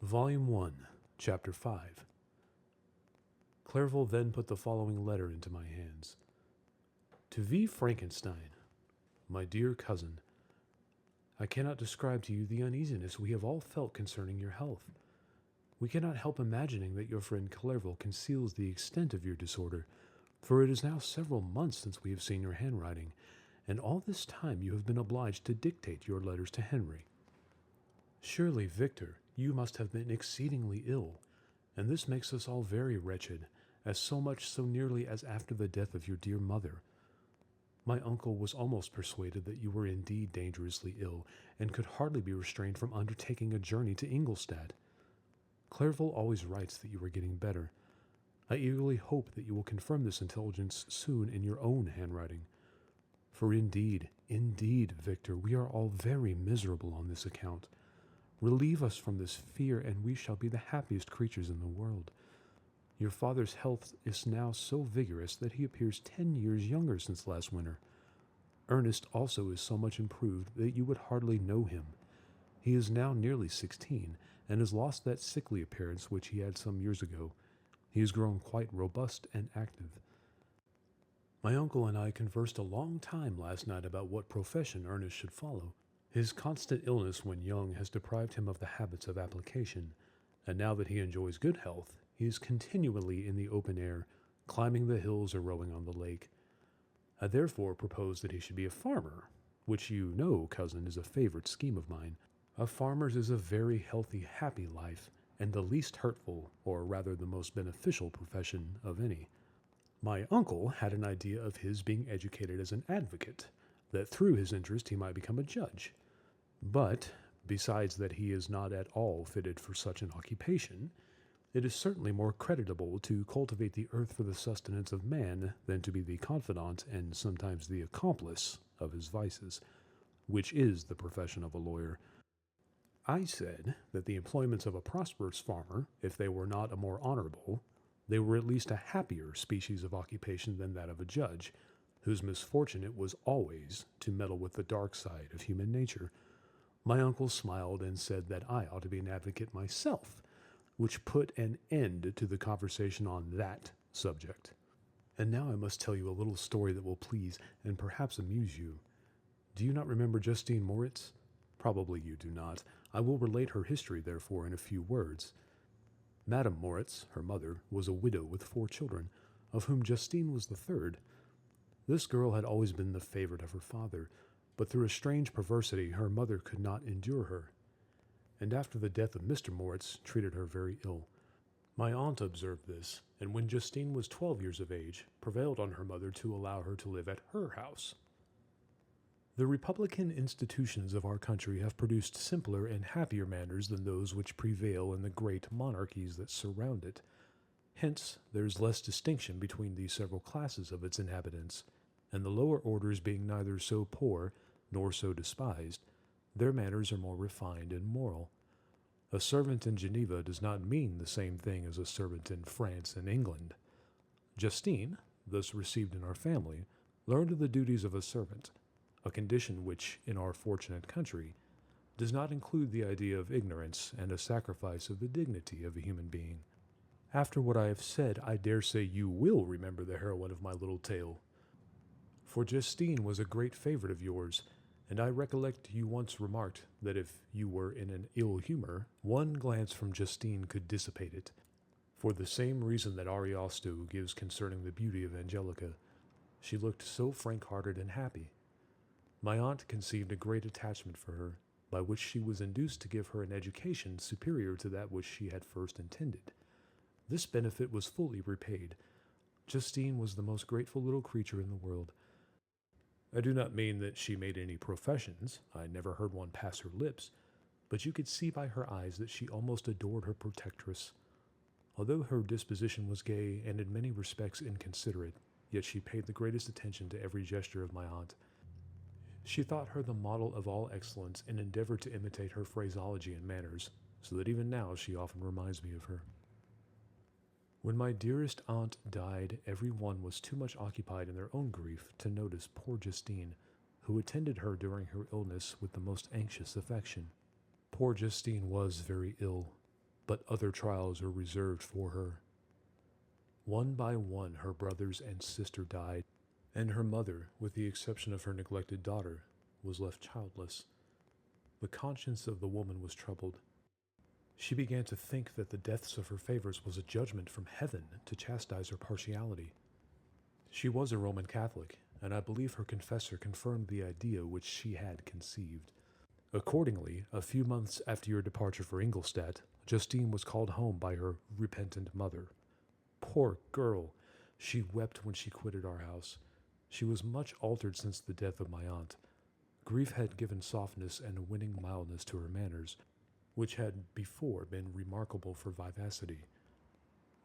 Volume 1, Chapter 5. Clerval then put the following letter into my hands. To V. Frankenstein, my dear cousin, I cannot describe to you the uneasiness we have all felt concerning your health. We cannot help imagining that your friend Clerval conceals the extent of your disorder, for it is now several months since we have seen your handwriting, and all this time you have been obliged to dictate your letters to Henry. Surely, Victor, you must have been exceedingly ill, and this makes us all very wretched, as so much so nearly as after the death of your dear mother. My uncle was almost persuaded that you were indeed dangerously ill, and could hardly be restrained from undertaking a journey to Ingolstadt. Clerval always writes that you are getting better. I eagerly hope that you will confirm this intelligence soon in your own handwriting. For indeed, Victor, we are all very miserable on this account. Relieve us from this fear, and we shall be the happiest creatures in the world. Your father's health is now so vigorous that he appears 10 years younger since last winter. Ernest also is so much improved that you would hardly know him. He is now nearly 16, and has lost that sickly appearance which he had some years ago. He has grown quite robust and active. My uncle and I conversed a long time last night about what profession Ernest should follow. His constant illness when young has deprived him of the habits of application, and now that he enjoys good health, he is continually in the open air, climbing the hills or rowing on the lake. I therefore propose that he should be a farmer, which you know, cousin, is a favorite scheme of mine. A farmer's is a very healthy, happy life, and the least hurtful, or rather the most beneficial profession of any. My uncle had an idea of his being educated as an advocate, that through his interest he might become a judge. But, besides that he is not at all fitted for such an occupation, it is certainly more creditable to cultivate the earth for the sustenance of man than to be the confidant and sometimes the accomplice of his vices, which is the profession of a lawyer. I said that the employments of a prosperous farmer, if they were not a more honorable, they were at least a happier species of occupation than that of a judge, whose misfortune it was always to meddle with the dark side of human nature. My uncle smiled and said that I ought to be an advocate myself, which put an end to the conversation on that subject. And now I must tell you a little story that will please and perhaps amuse you. Do you not remember Justine Moritz? Probably you do not. I will relate her history, therefore, in a few words. Madame Moritz, her mother, was a widow with 4 children, of whom Justine was the third. This girl had always been the favorite of her father, but through a strange perversity her mother could not endure her, and after the death of Mr. Moritz treated her very ill. My aunt observed this, and when Justine was 12 years of age, prevailed on her mother to allow her to live at her house. The republican institutions of our country have produced simpler and happier manners than those which prevail in the great monarchies that surround it. Hence, there is less distinction between the several classes of its inhabitants, and the lower orders being neither so poor nor so despised, their manners are more refined and moral. A servant in Geneva does not mean the same thing as a servant in France and England. Justine, thus received in our family, learned the duties of a servant, a condition which, in our fortunate country, does not include the idea of ignorance and a sacrifice of the dignity of a human being. After what I have said, I dare say you will remember the heroine of my little tale. For Justine was a great favorite of yours, and I recollect you once remarked that if you were in an ill humor, one glance from Justine could dissipate it, for the same reason that Ariosto gives concerning the beauty of Angelica. She looked so frank-hearted and happy. My aunt conceived a great attachment for her, by which she was induced to give her an education superior to that which she had first intended. This benefit was fully repaid. Justine was the most grateful little creature in the world. I do not mean that she made any professions. I never heard one pass her lips, but you could see by her eyes that she almost adored her protectress. Although her disposition was gay and in many respects inconsiderate, yet she paid the greatest attention to every gesture of my aunt. She thought her the model of all excellence and endeavored to imitate her phraseology and manners, so that even now she often reminds me of her. When my dearest aunt died, every one was too much occupied in their own grief to notice poor Justine, who attended her during her illness with the most anxious affection. Poor Justine was very ill. but other trials are reserved for her. One by one, her brothers and sister died, and her mother, with the exception of her neglected daughter, was left childless. The conscience of the woman was troubled. She began to think that the deaths of her favorites was a judgment from heaven to chastise her partiality. She was a Roman Catholic, and I believe her confessor confirmed the idea which she had conceived. Accordingly, a few months after your departure for Ingolstadt, Justine was called home by her repentant mother. Poor girl! She wept when she quitted our house. She was much altered since the death of my aunt. Grief had given softness and a winning mildness to her manners, which had before been remarkable for vivacity.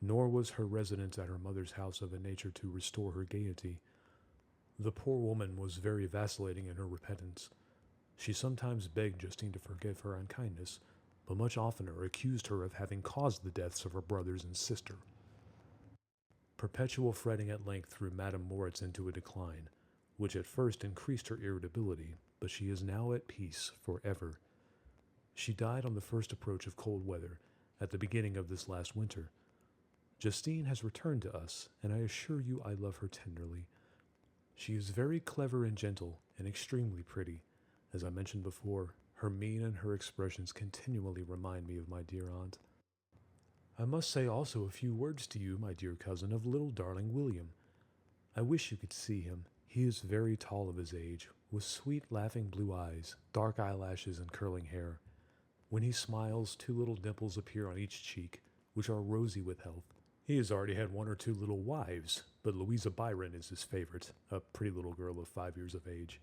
Nor was her residence at her mother's house of a nature to restore her gaiety. The poor woman was very vacillating in her repentance. She sometimes begged Justine to forgive her unkindness, but much oftener accused her of having caused the deaths of her brothers and sister. Perpetual fretting at length threw Madame Moritz into a decline, which at first increased her irritability, but she is now at peace forever. She died on the first approach of cold weather, at the beginning of this last winter. Justine has returned to us, and I assure you I love her tenderly. She is very clever and gentle, and extremely pretty. As I mentioned before, her mien and her expressions continually remind me of my dear aunt. I must say also a few words to you, my dear cousin, of little darling William. I wish you could see him. He is very tall of his age, with sweet laughing blue eyes, dark eyelashes, and curling hair. When he smiles, 2 little dimples appear on each cheek, which are rosy with health. He has already had 1 or 2 little wives, but Louisa Byron is his favorite, a pretty little girl of 5 years of age.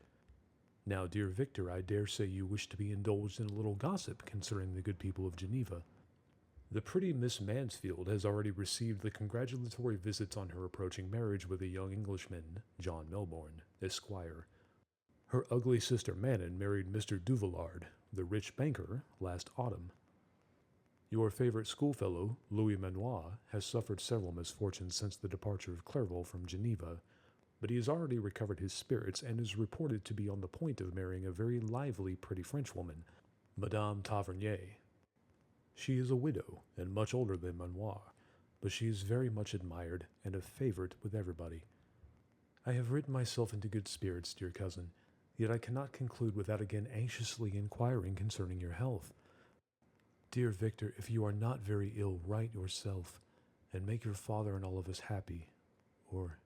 Now, dear Victor, I dare say you wish to be indulged in a little gossip concerning the good people of Geneva. The pretty Miss Mansfield has already received the congratulatory visits on her approaching marriage with a young Englishman, John Melbourne, Esquire. Her ugly sister Manon married Mr. Duvillard, the rich banker, last autumn. Your favorite schoolfellow, Louis Manoir, has suffered several misfortunes since the departure of Clerval from Geneva, but he has already recovered his spirits and is reported to be on the point of marrying a very lively, pretty Frenchwoman, Madame Tavernier. She is a widow, and much older than Manoir, but she is very much admired and a favorite with everybody. I have written myself into good spirits, dear cousin, yet I cannot conclude without again anxiously inquiring concerning your health. Dear Victor, if you are not very ill, write yourself, and make your father and all of us happy, or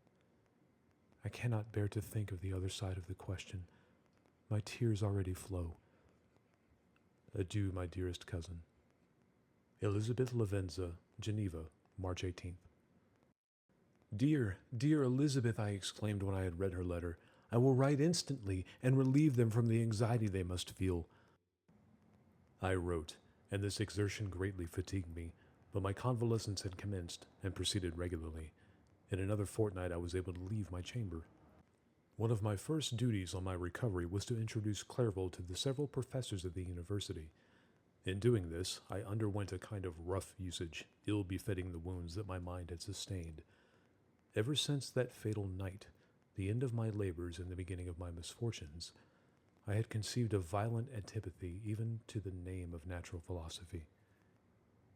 I cannot bear to think of the other side of the question. My tears already flow. Adieu, my dearest cousin. Elizabeth Lavenza, Geneva, March 18th. Dear, dear Elizabeth, I exclaimed when I had read her letter, I will write instantly and relieve them from the anxiety they must feel. I wrote, and this exertion greatly fatigued me, but my convalescence had commenced and proceeded regularly. In another fortnight I was able to leave my chamber. One of my first duties on my recovery was to introduce Clerval to the several professors at the university. In doing this, I underwent a kind of rough usage, ill befitting the wounds that my mind had sustained. Ever since that fatal night, the end of my labors and the beginning of my misfortunes, I had conceived a violent antipathy even to the name of natural philosophy.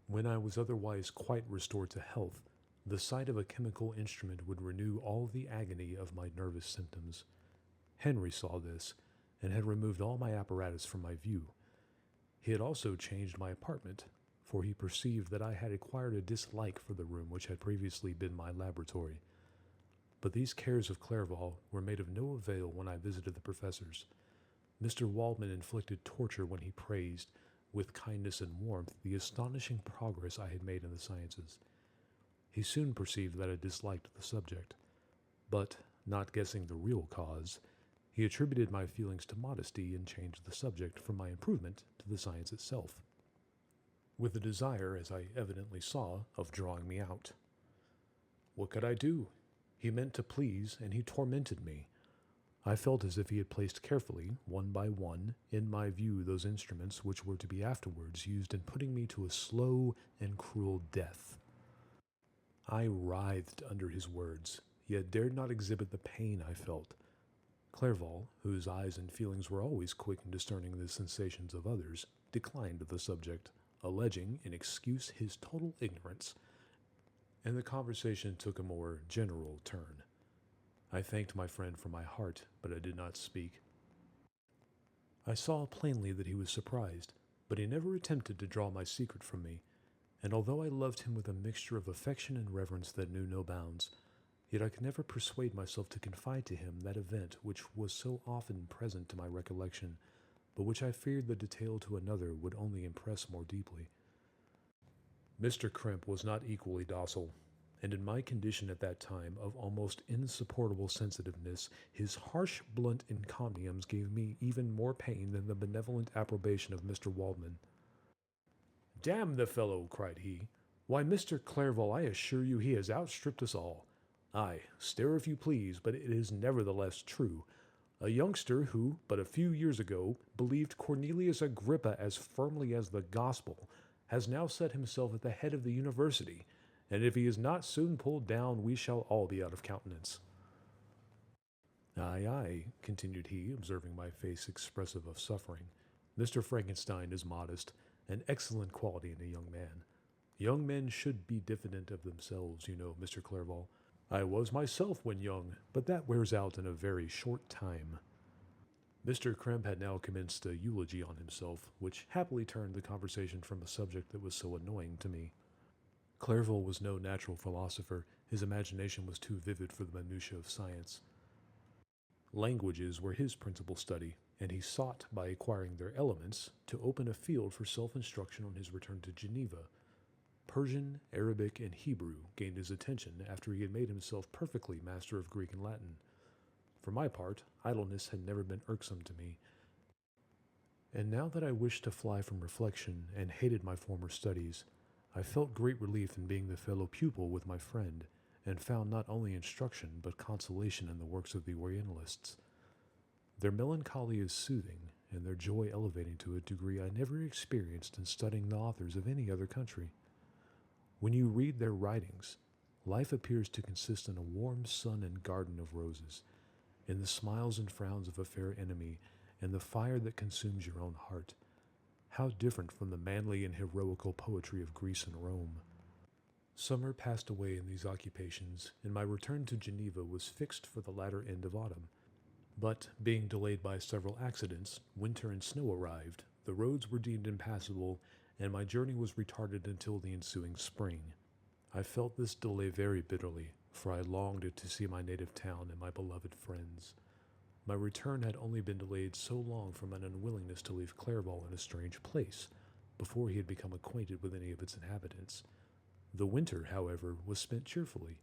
When I was otherwise quite restored to health, the sight of a chemical instrument would renew all the agony of my nervous symptoms. Henry saw this, and had removed all my apparatus from my view. He had also changed my apartment, for he perceived that I had acquired a dislike for the room which had previously been my laboratory. But these cares of Clerval were made of no avail when I visited the professors. Mr. Waldman inflicted torture when he praised, with kindness and warmth, the astonishing progress I had made in the sciences. He soon perceived that I disliked the subject, but, not guessing the real cause, he attributed my feelings to modesty and changed the subject from my improvement to the science itself, with a desire, as I evidently saw, of drawing me out. What could I do? He meant to please, and he tormented me. I felt as if he had placed carefully, one by one, in my view those instruments which were to be afterwards used in putting me to a slow and cruel death. I writhed under his words, yet dared not exhibit the pain I felt. Clerval, whose eyes and feelings were always quick in discerning the sensations of others, declined the subject, alleging in excuse his total ignorance, and the conversation took a more general turn. I thanked my friend from my heart, but I did not speak. I saw plainly that he was surprised, but he never attempted to draw my secret from me, and although I loved him with a mixture of affection and reverence that knew no bounds, yet I could never persuade myself to confide to him that event which was so often present to my recollection, but which I feared the detail to another would only impress more deeply. Mr. Crimp was not equally docile, and in my condition at that time of almost insupportable sensitiveness, his harsh, blunt encomiums gave me even more pain than the benevolent approbation of Mr. Waldman. "Damn the fellow!" cried he. "Why, Mr. Clerval, I assure you he has outstripped us all. Aye, stare if you please, but it is nevertheless true. A youngster who, but a few years ago, believed Cornelius Agrippa as firmly as the gospel, has now set himself at the head of the university, and if he is not soon pulled down, we shall all be out of countenance." "Aye, aye," continued he, observing my face expressive of suffering. "Mr. Frankenstein is modest, an excellent quality in a young man. Young men should be diffident of themselves, you know, Mr. Clerval. I was myself when young, but that wears out in a very short time." Mr. Crimp had now commenced a eulogy on himself, which happily turned the conversation from a subject that was so annoying to me. Clerval was no natural philosopher. His imagination was too vivid for the minutiae of science. Languages were his principal study, and he sought, by acquiring their elements, to open a field for self-instruction on his return to Geneva. Persian, Arabic, and Hebrew gained his attention after he had made himself perfectly master of Greek and Latin. For my part, idleness had never been irksome to me, and now that I wished to fly from reflection and hated my former studies, I felt great relief in being the fellow pupil with my friend, and found not only instruction but consolation in the works of the Orientalists. Their melancholy is soothing, and their joy elevating to a degree I never experienced in studying the authors of any other country. When you read their writings, life appears to consist in a warm sun and garden of roses, in the smiles and frowns of a fair enemy, and the fire that consumes your own heart. How different from the manly and heroical poetry of Greece and Rome! Summer passed away in these occupations, and my return to Geneva was fixed for the latter end of autumn. But, being delayed by several accidents, winter and snow arrived, the roads were deemed impassable, and my journey was retarded until the ensuing spring. I felt this delay very bitterly, for I longed to see my native town and my beloved friends. My return had only been delayed so long from an unwillingness to leave Clerval in a strange place, before he had become acquainted with any of its inhabitants. The winter, however, was spent cheerfully,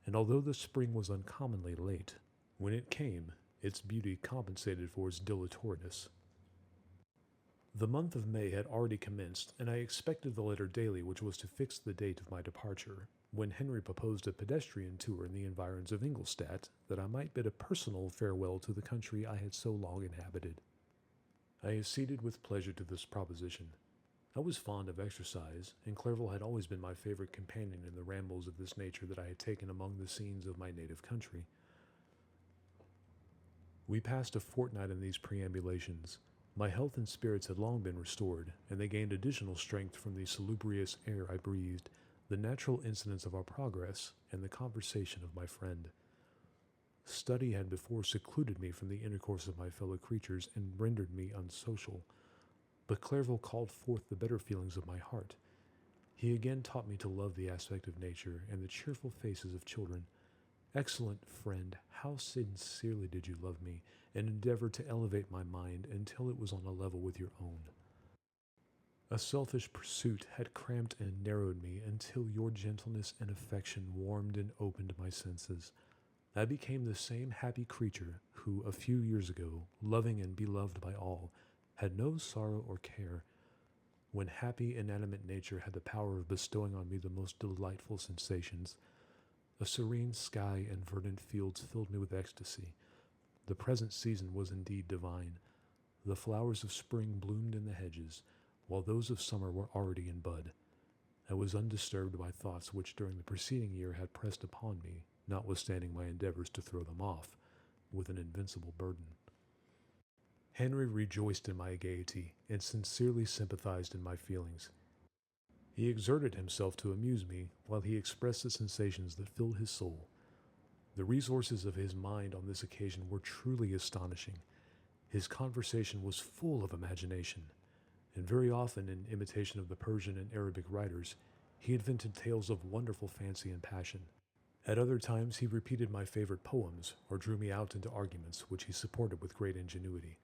and although the spring was uncommonly late, when it came, its beauty compensated for its dilatoriness. The month of May had already commenced, and I expected the letter daily which was to fix the date of my departure, when Henry proposed a pedestrian tour in the environs of Ingolstadt, that I might bid a personal farewell to the country I had so long inhabited. I acceded with pleasure to this proposition. I was fond of exercise, and Clerval had always been my favorite companion in the rambles of this nature that I had taken among the scenes of my native country. We passed a fortnight in these perambulations. My health and spirits had long been restored, and they gained additional strength from the salubrious air I breathed, the natural incidents of our progress, and the conversation of my friend. Study had before secluded me from the intercourse of my fellow creatures and rendered me unsocial, but Clerval called forth the better feelings of my heart. He again taught me to love the aspect of nature and the cheerful faces of children. Excellent friend, how sincerely did you love me, and endeavor to elevate my mind until it was on a level with your own. A selfish pursuit had cramped and narrowed me until your gentleness and affection warmed and opened my senses. I became the same happy creature who, a few years ago, loving and beloved by all, had no sorrow or care, when happy inanimate nature had the power of bestowing on me the most delightful sensations. A serene sky and verdant fields filled me with ecstasy. The present season was indeed divine. The flowers of spring bloomed in the hedges, while those of summer were already in bud. I was undisturbed by thoughts which during the preceding year had pressed upon me, notwithstanding my endeavors to throw them off, with an invincible burden. Henry rejoiced in my gaiety, and sincerely sympathized in my feelings. He exerted himself to amuse me while he expressed the sensations that filled his soul. The resources of his mind on this occasion were truly astonishing. His conversation was full of imagination, and very often, in imitation of the Persian and Arabic writers, he invented tales of wonderful fancy and passion. At other times, he repeated my favorite poems or drew me out into arguments, which he supported with great ingenuity.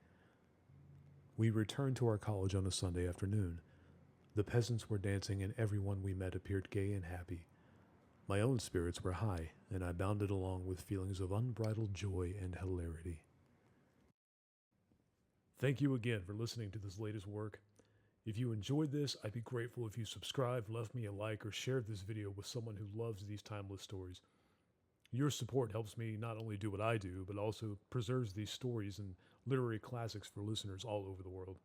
We returned to our college on a Sunday afternoon. The peasants were dancing, and everyone we met appeared gay and happy. My own spirits were high, and I bounded along with feelings of unbridled joy and hilarity. Thank you again for listening to this latest work. If you enjoyed this, I'd be grateful if you subscribed, left me a like, or shared this video with someone who loves these timeless stories. Your support helps me not only do what I do, but also preserves these stories and literary classics for listeners all over the world.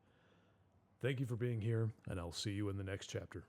Thank you for being here, and I'll see you in the next chapter.